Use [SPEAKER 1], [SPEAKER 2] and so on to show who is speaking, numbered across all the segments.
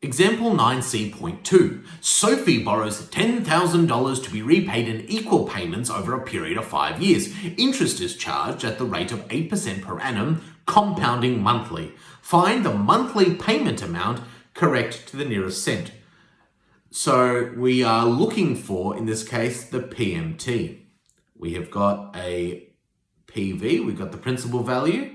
[SPEAKER 1] Example 9c.2. Sophie borrows $10,000 to be repaid in equal payments over a period of 5 years. Interest is charged at the rate of 8% per annum, compounding monthly. Find the monthly payment amount correct to the nearest cent. So we are looking for, in this case, the PMT. We have got a PV, we've got the principal value,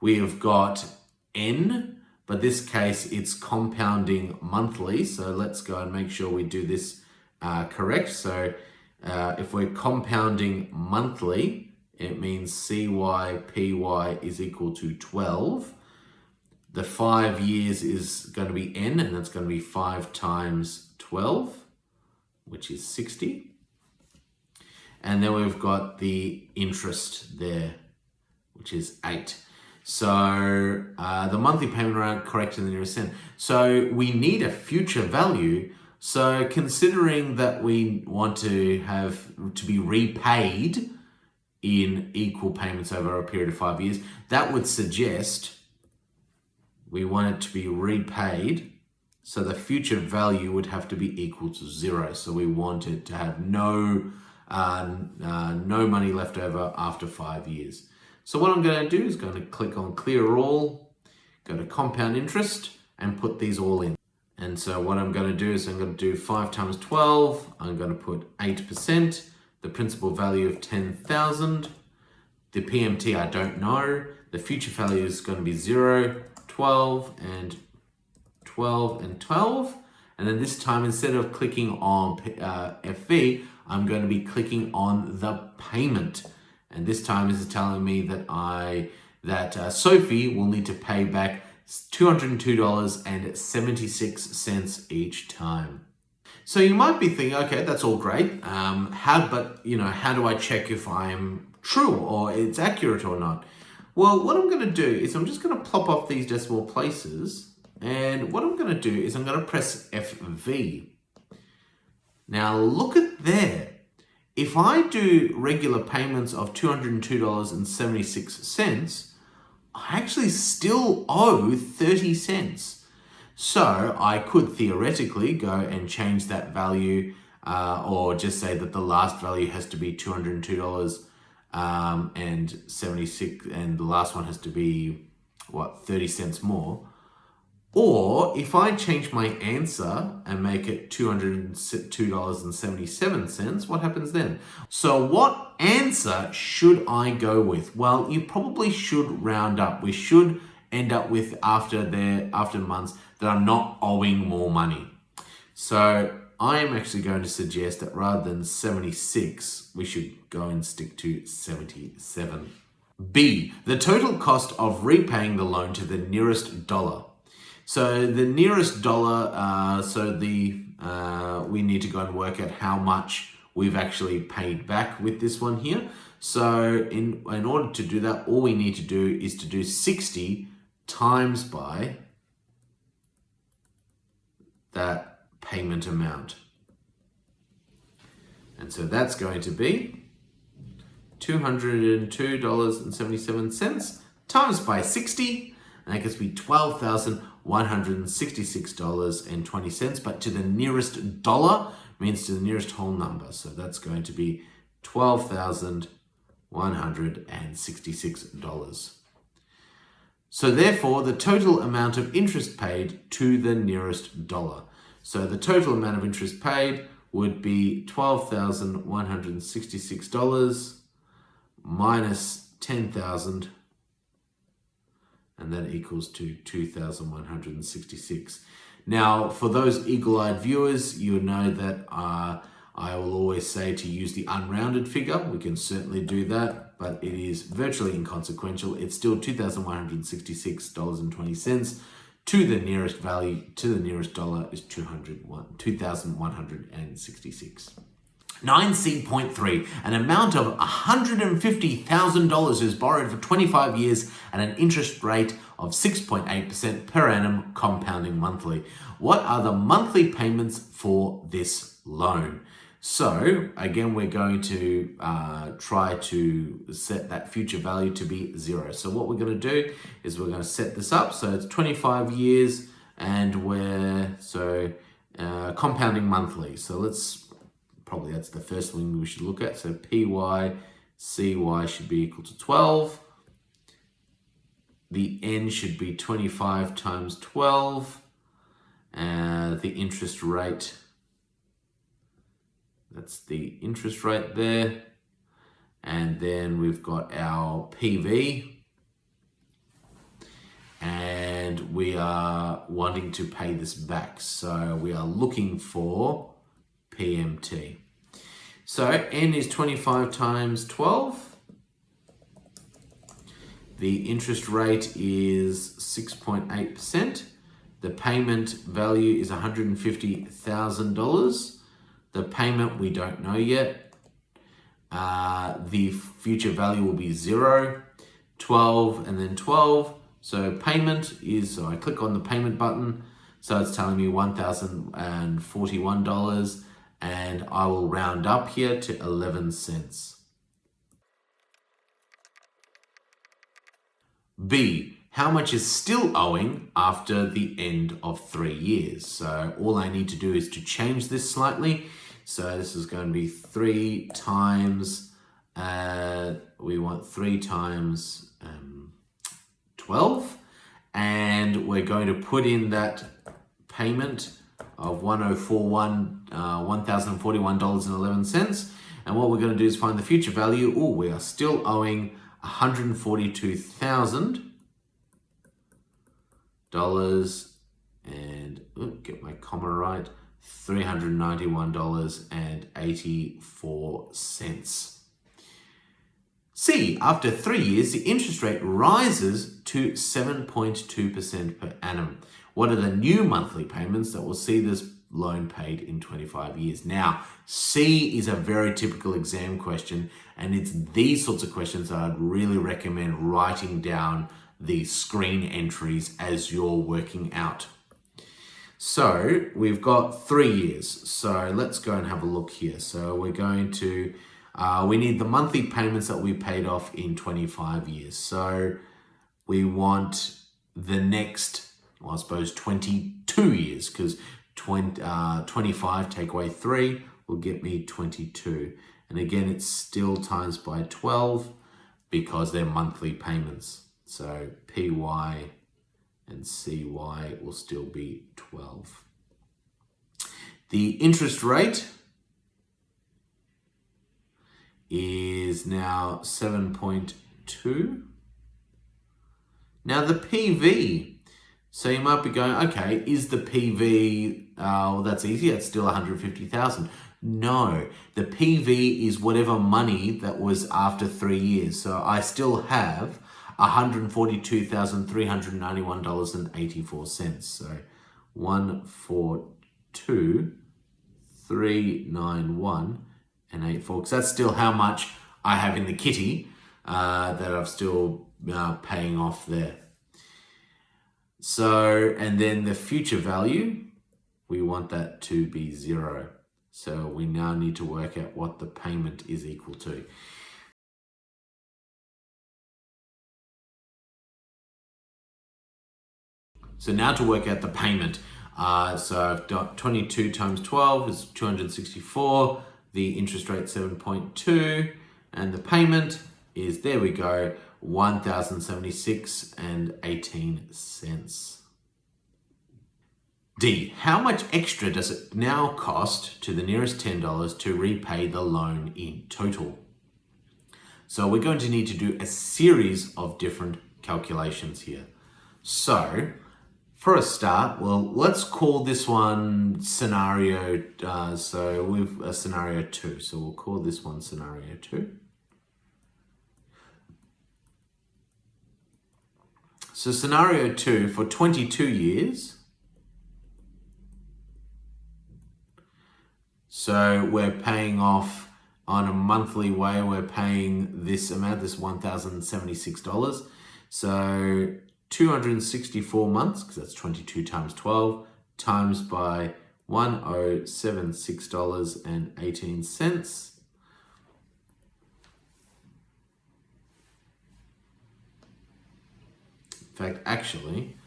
[SPEAKER 1] we have got N, but this case it's compounding monthly. So let's go and make sure we do this correct. So if we're compounding monthly, it means CYPY is equal to 12. The 5 years is going to be N, and that's going to be 5 times 12, which is 60. And then we've got the interest there, which is 8. So the monthly payment amount correct in the nearest cent. So we need a future value. So considering that we want to have to be repaid in equal payments over a period of 5 years, that would suggest we want it to be repaid. So the future value would have to be equal to 0. So we want it to have no money left over after 5 years. So what I'm going to do is going to click on clear all, go to compound interest and put these all in. And so what I'm going to do is I'm going to do 5 times 12. I'm going to put 8%, the principal value of 10,000. The PMT I don't know. The future value is going to be 0, 12, and 12, and 12. And then this time, instead of clicking on FV, I'm going to be clicking on the payment. And this time this is telling me that Sophie will need to pay back $202.76 each time. So you might be thinking, okay, that's all great. How do I check if I'm true or it's accurate or not? Well, what I'm going to do is I'm just going to plop off these decimal places. And what I'm going to do is I'm going to press FV. Now look at there. If I do regular payments of $202.76, I actually still owe 30 cents. So I could theoretically go and change that value or just say that the last value has to be $202.76 and the last one has to be, 30 cents more. Or if I change my answer and make it $202.77, what happens then? So what answer should I go with? Well, you probably should round up. We should end up with after months that I'm not owing more money. So I am actually going to suggest that rather than 76, we should go and stick to 77. B, the total cost of repaying the loan to the nearest dollar. So the nearest dollar, we need to go and work out how much we've actually paid back with this one here. So in order to do that, all we need to do is to do 60 times by that payment amount. And so that's going to be $202.77 times by 60, and that gives me $12,166.20, but to the nearest dollar means to the nearest whole number. So that's going to be $12,166. So therefore, the total amount of interest paid to the nearest dollar. So the total amount of interest paid would be $12,166 minus 10,000, and that equals to 2,166. Now, for those eagle-eyed viewers, you know that I will always say to use the unrounded figure. We can certainly do that, but it is virtually inconsequential. It's still $2,166.20. To the nearest value, to the nearest dollar is 2,166. 9c.3, an amount of $150,000 is borrowed for 25 years at an interest rate of 6.8% per annum, compounding monthly. What are the monthly payments for this loan? So again, we're going to try to set that future value to be 0. So what we're going to do is we're going to set this up. So it's 25 years and compounding monthly. So that's the first thing we should look at. So PY, CY should be equal to 12. The N should be 25 times 12. The interest rate, that's the interest rate there. And then we've got our PV. And we are wanting to pay this back. So we are looking for PMT. So N is 25 times 12. The interest rate is 6.8%. The payment value is $150,000. The payment we don't know yet. The future value will be 0, 12, and then 12. So payment is, so I click on the payment button. So it's telling me $1,041, and I will round up here to 11 cents. B, how much is still owing after the end of 3 years? So all I need to do is to change this slightly. So this is going to be 3 times, we want 3 times 12. And we're going to put in that payment of $1,041.11. And what we're going to do is find the future value. We are still owing $142,000 and get my comma right, $391.84. C, after 3 years, the interest rate rises to 7.2% per annum. What are the new monthly payments that will see this loan paid in 25 years? Now, C is a very typical exam question, and it's these sorts of questions that I'd really recommend writing down the screen entries as you're working out. So we've got 3 years. So let's go and have a look here. So we're going to, we need the monthly payments that we paid off in 25 years. So we want the next, well, I suppose 22 years, because 25 take away 3 will get me 22. And again, it's still times by 12 because they're monthly payments. So PY and CY will still be 12. The interest rate is now 7.2. Now the PV, so you might be going, okay, is the PV, well, that's easy, it's still 150,000. No, the PV is whatever money that was after 3 years. So I still have $142,391.84. So 142,391.84, because that's still how much I have in the kitty that I'm still paying off there. So, and then the future value, we want that to be 0. So we now need to work out what the payment is equal to. So now to work out the payment, so I've got 22 times 12 is 264, the interest rate 7.2, and the payment is, there we go, $1,076.18. D, how much extra does it now cost to the nearest $10 to repay the loan in total? So we're going to need to do a series of different calculations here. So for a start, well, let's call this one scenario, so we've scenario 2. So we'll call this one scenario 2. So scenario 2 for 22 years. So we're paying off on a monthly way, we're paying this amount, this $1,076. So 264 months, because that's 22 times 12, times by $1,076.18. In fact, actually,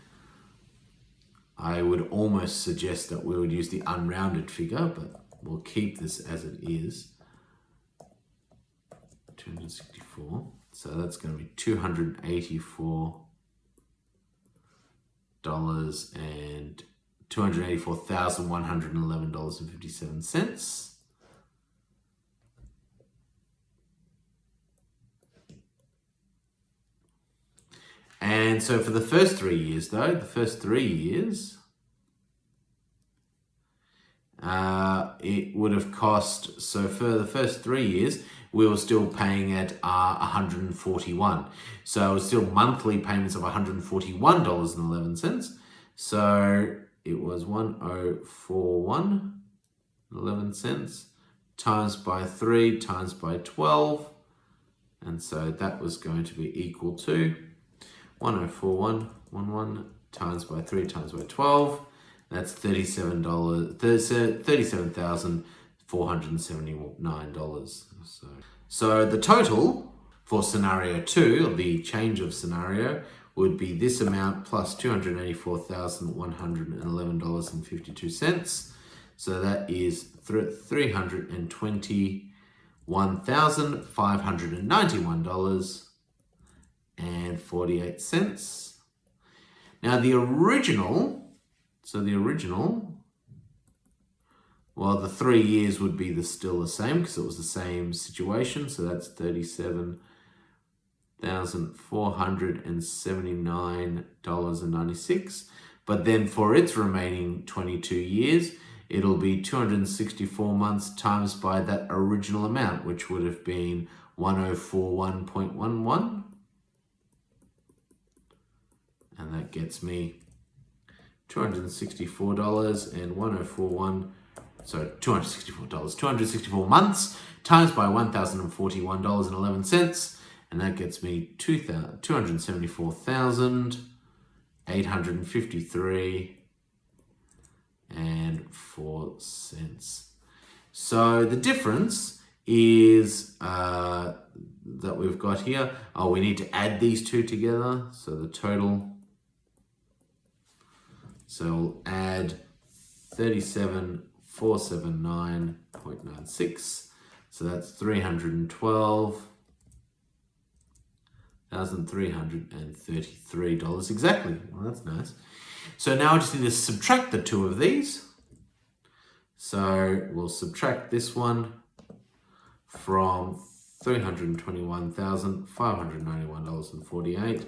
[SPEAKER 1] I would almost suggest that we would use the unrounded figure, but we'll keep this as it is. 264. So that's going to be $284 and $284,111.57. And so for the first 3 years, though, the first 3 years, it would have cost, so for the first 3 years, we were still paying at $141. So it was still monthly payments of $141.11. So it was $1,041.11 times by 3 times by 12. And so that was going to be equal to 1,041.11 times by 3 times by 12. That's $37,479. So the total for scenario 2, the change of scenario, would be this amount plus $284,111.52. So that is $321,591.48. Now the original, well, the 3 years would be still the same because it was the same situation. So that's $37,479.96. But then for its remaining 22 years, it'll be 264 months times by that original amount, which would have been 1,041.11. And that gets me $264 and 1,041. So $264, 264 months times by $1,041.11, and that gets me $274,853.04. So the difference is that we've got here. Oh, we need to add these two together. So the total. So we'll add 37,479.96. So that's $312,333 exactly. Well, that's nice. So now I just need to subtract the two of these. So we'll subtract this one from $321,591.48.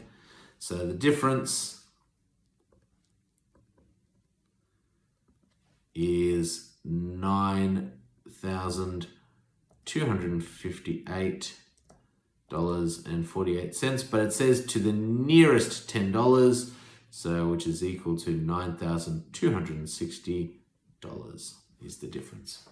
[SPEAKER 1] So the difference is $9,258.48, but it says to the nearest $10, so which is equal to $9,260 is the difference.